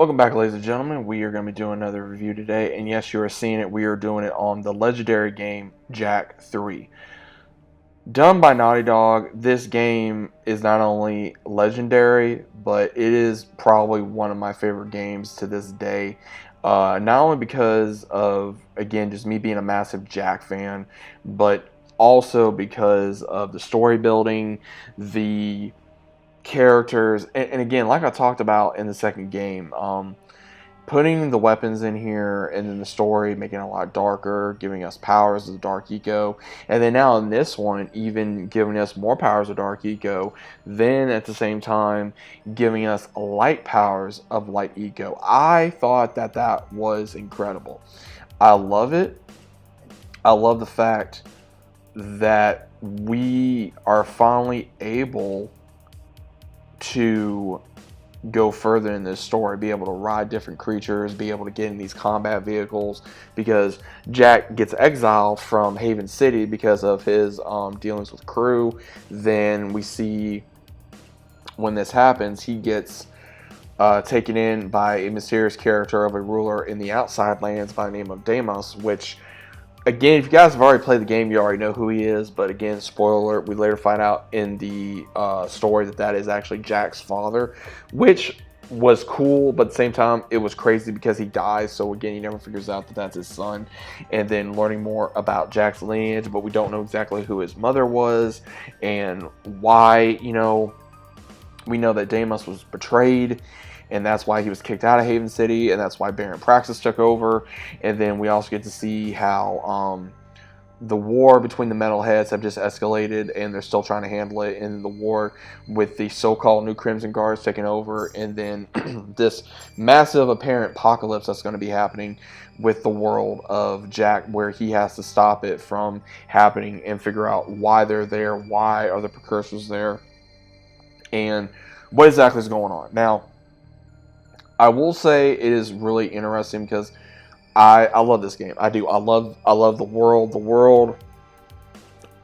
Welcome back, ladies and gentlemen. We are going to be doing another review today, and yes, you are seeing it. We are doing it on the legendary game JAK 3. Done by Naughty Dog, this game is not only legendary, but it is probably one of my favorite games to this day. Not only because of, again, just me being a massive JAK fan, but also because of the story building, the characters, and again, like I talked about in the second game, putting the weapons in here and then the story making it a lot darker, giving us powers of the Dark Eco, and then now in this one, even giving us more powers of Dark Eco, then at the same time giving us light powers of Light Eco. I thought that that was incredible. I love it. I love the fact that we are finally able to go further in this story, be able to ride different creatures, be able to get in these combat vehicles, because JAK gets exiled from Haven City because of his dealings with crew. Then we see when this happens, he gets taken in by a mysterious character of a ruler in the outside lands by the name of Deimos, which, again, if you guys have already played the game, you already know who he is. But again, spoiler alert, we later find out in the story that that is actually JAK's father, which was cool, but at the same time, it was crazy because he dies. So again, he never figures out that that's his son. And then learning more about JAK's lineage, but we don't know exactly who his mother was and why, we know that Deimos was betrayed, and that's why he was kicked out of Haven City, and that's why Baron Praxis took over. And then we also get to see how the war between the Metalheads have just escalated, and they're still trying to handle it in the war with the so-called New Crimson Guards taking over, and then this massive apparent apocalypse that's going to be happening with the world of JAK, where he has to stop it from happening and figure out why they're there, why are the precursors there, and what exactly is going on. Now, I will say it is really interesting because I love this game. I do. I love the world. The world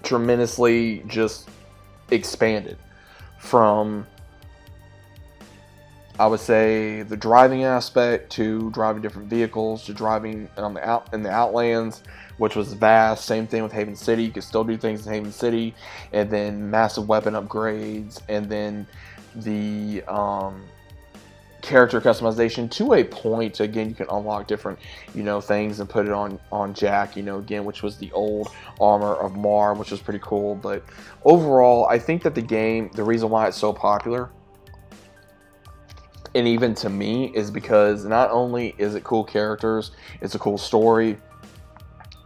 tremendously just expanded from, I would say, the driving aspect to driving different vehicles to driving on in the Outlands, which was vast. Same thing with Haven City. You could still do things in Haven City, and then massive weapon upgrades, and then the character customization to a point. Again, you can unlock different things and put it on JAK, again, which was the old armor of Mar, which was pretty cool. But overall, I think that the game, the reason why it's so popular, and even to me, is because not only is it cool characters, it's a cool story,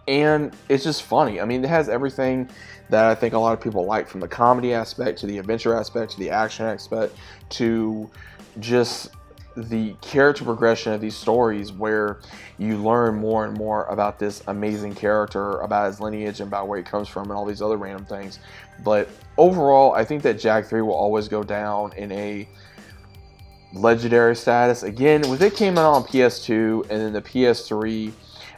and it's just funny. I mean, it has everything that I think a lot of people like, from the comedy aspect to the adventure aspect to the action aspect to just the character progression of these stories, where you learn more and more about this amazing character, about his lineage, and about where he comes from, and all these other random things. But overall, I think that JAK 3 will always go down in a legendary status. Again, with it came out on PS2 and then the PS3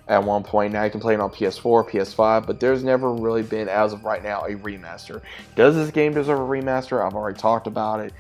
at one point. Now you can play it on PS4, PS5, but there's never really been, as of right now, a remaster. Does this game deserve a remaster? I've already talked about it.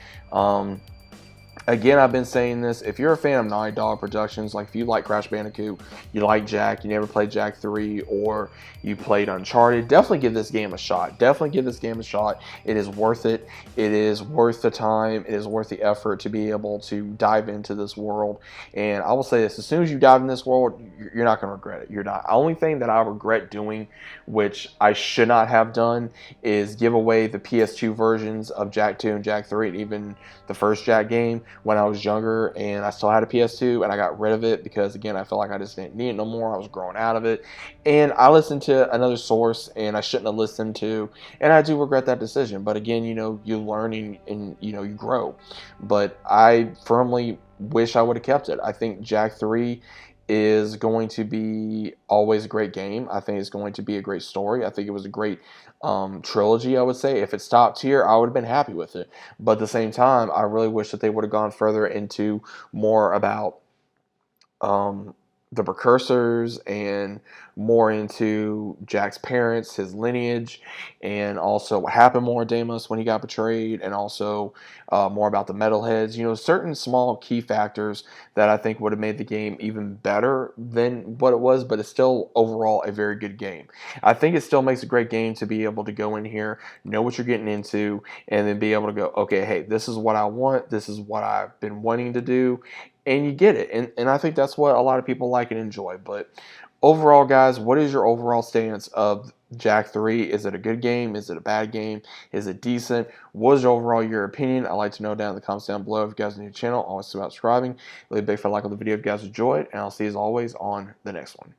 Again, I've been saying this. If you're a fan of Naughty Dog Productions, like if you like Crash Bandicoot, you like JAK, you never played JAK 3, or you played Uncharted, definitely give this game a shot. Definitely give this game a shot. It is worth it. It is worth the time. It is worth the effort to be able to dive into this world. And I will say this, as soon as you dive in this world, you're not going to regret it. You're not. The only thing that I regret doing, which I should not have done, is give away the PS2 versions of JAK 2 and JAK 3, and even the first JAK game, when I was younger and I still had a PS2, and I got rid of it because, again, I felt like I just didn't need it no more. I was growing out of it, and I listened to another source, and I shouldn't have listened to, and I do regret that decision. But again, you learn and you grow. But I firmly wish I would have kept it. I think JAK 3 is going to be always a great game. I think it's going to be a great story. I think it was a great trilogy, I would say. If it stopped here, I would have been happy with it. But at the same time, I really wish that they would have gone further into more about the precursors and more into Jack's parents, his lineage, and also what happened more Deimos when he got betrayed, and also more about the metalheads. You know, certain small key factors that I think would have made the game even better than what it was, but it's still overall a very good game. I think it still makes a great game to be able to go in here, know what you're getting into, and then be able to go, okay, hey, this is what I want, this is what I've been wanting to do, and you get it. And I think that's what a lot of people like and enjoy. But overall, guys, what is your overall stance of Jak 3? Is it a good game? Is it a bad game? Is it decent? What is overall your opinion? I'd like to know down in the comments down below. If you guys are new to the channel, always about subscribing. Leave a big fat like on the video if you guys enjoyed, and I'll see you as always on the next one.